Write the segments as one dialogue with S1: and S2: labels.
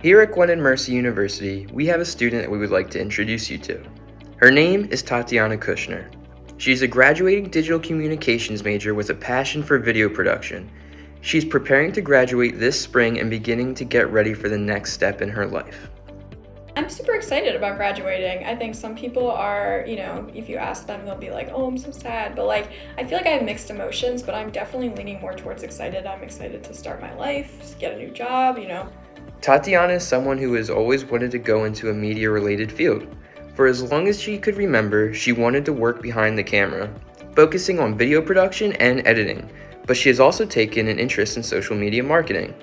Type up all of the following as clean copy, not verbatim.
S1: Here at Gwynedd Mercy University, we have a student that we would like to introduce you to. Her name is Tatiana Kushner. She's a graduating digital communications major with a passion for video production. She's preparing to graduate this spring and beginning to get ready for the next step in her life.
S2: I'm super excited about graduating. I think some people are, if you ask them, they'll be like, oh, I'm so sad. But I feel like I have mixed emotions, but I'm definitely leaning more towards excited. I'm excited to start my life, get a new job,
S1: Tatiana is someone who has always wanted to go into a media-related field. For as long as she could remember, she wanted to work behind the camera, focusing on video production and editing, but she has also taken an interest in social media marketing.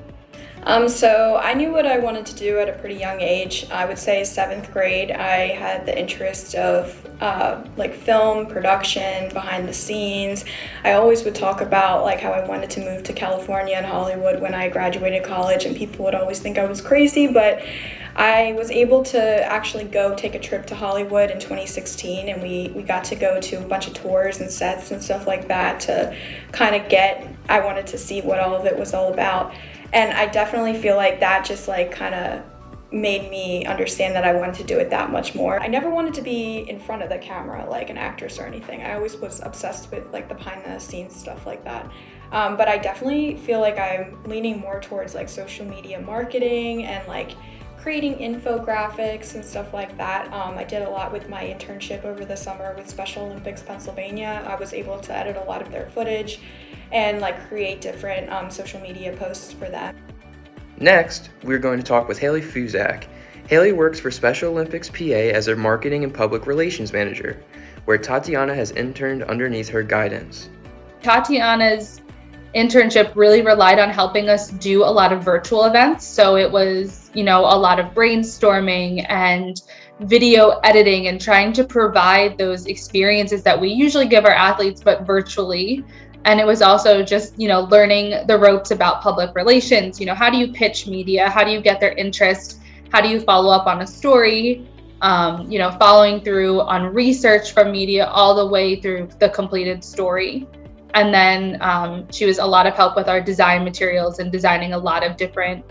S2: So I knew what I wanted to do at a pretty young age. I would say 7th grade, I had the interest of film production, behind the scenes. I always would talk about how I wanted to move to California and Hollywood when I graduated college, and people would always think I was crazy, but I was able to actually go take a trip to Hollywood in 2016, and we got to go to a bunch of tours and sets and stuff like that to I wanted to see what all of it was all about. And I definitely feel like that just kind of made me understand that I wanted to do it that much more. I never wanted to be in front of the camera like an actress or anything. I always was obsessed with the behind the scenes stuff like that. But I definitely feel like I'm leaning more towards social media marketing and creating infographics and stuff like that. I did a lot with my internship over the summer with Special Olympics Pennsylvania. I was able to edit a lot of their footage and create different social media posts for them.
S1: Next, we're going to talk with Haley Fuzak. Haley works for Special Olympics PA as their marketing and public relations manager, where Tatiana has interned underneath her guidance.
S3: Tatiana's internship really relied on helping us do a lot of virtual events. So it was, a lot of brainstorming and video editing and trying to provide those experiences that we usually give our athletes, but virtually. And it was also just, learning the ropes about public relations. How do you pitch media? How do you get their interest? How do you follow up on a story? Following through on research from media all the way through the completed story. And then she was a lot of help with our design materials and designing a lot of different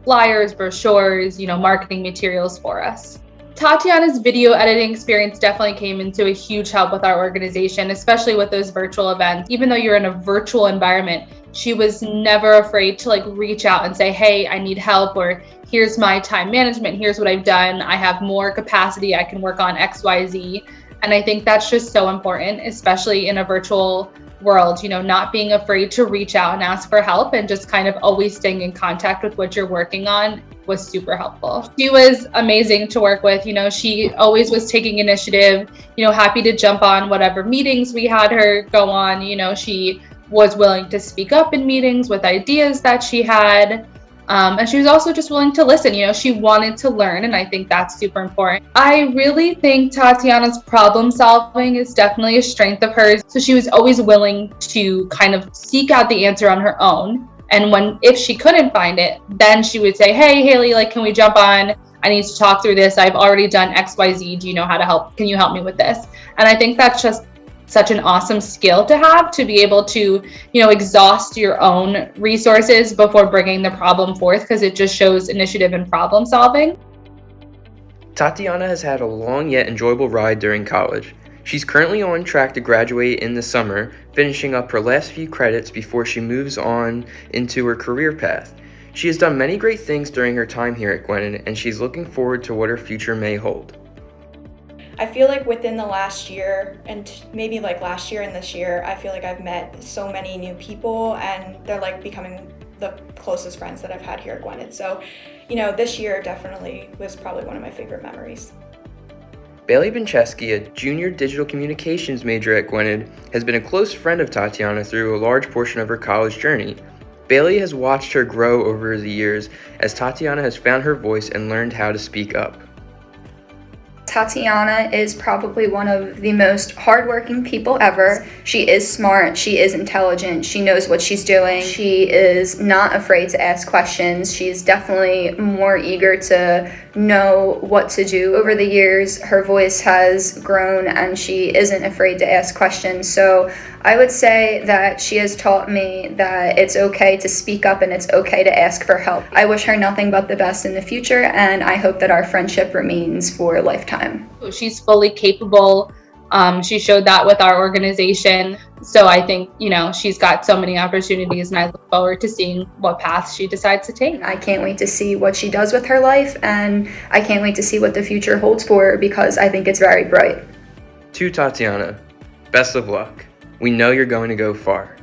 S3: flyers, brochures, marketing materials for us. Tatiana's video editing experience definitely came into a huge help with our organization, especially with those virtual events. Even though you're in a virtual environment, she was never afraid to reach out and say, hey, I need help, or here's my time management, here's what I've done, I have more capacity, I can work on XYZ. And I think that's just so important, especially in a virtual world, not being afraid to reach out and ask for help, and just kind of always staying in contact with what you're working on was super helpful. She was amazing to work with. She always was taking initiative, happy to jump on whatever meetings we had her go on. She was willing to speak up in meetings with ideas that she had. And she was also just willing to listen. She wanted to learn, and I think that's super important. I really think Tatiana's problem solving is definitely a strength of hers. So she was always willing to kind of seek out the answer on her own. And if she couldn't find it, then she would say, hey, Haley, can we jump on? I need to talk through this. I've already done XYZ. Do you know how to help? Can you help me with this? And I think that's just such an awesome skill to have, to be able to, exhaust your own resources before bringing the problem forth, because it just shows initiative and problem solving.
S1: Tatiana has had a long yet enjoyable ride during college. She's currently on track to graduate in the summer, finishing up her last few credits before she moves on into her career path. She has done many great things during her time here at Gwynedd, and she's looking forward to what her future may hold.
S2: I feel like within the last year, and maybe last year and this year, I feel like I've met so many new people, and they're becoming the closest friends that I've had here at Gwynedd. So, this year definitely was probably one of my favorite memories.
S1: Bailey Bencheski, a junior digital communications major at Gwynedd, has been a close friend of Tatiana through a large portion of her college journey. Bailey has watched her grow over the years as Tatiana has found her voice and learned how to speak up.
S4: Tatiana is probably one of the most hardworking people ever. She is smart, she is intelligent, she knows what she's doing. She is not afraid to ask questions. She's definitely more eager to know what to do over the years. Her voice has grown and she isn't afraid to ask questions. So I would say that she has taught me that it's okay to speak up and it's okay to ask for help. I wish her nothing but the best in the future, and I hope that our friendship remains for a lifetime.
S3: She's fully capable. She showed that with our organization. So I think, she's got so many opportunities, and I look forward to seeing what path she decides to take.
S4: I can't wait to see what she does with her life, and I can't wait to see what the future holds for her, because I think it's very bright.
S1: To Tatiana, best of luck. We know you're going to go far.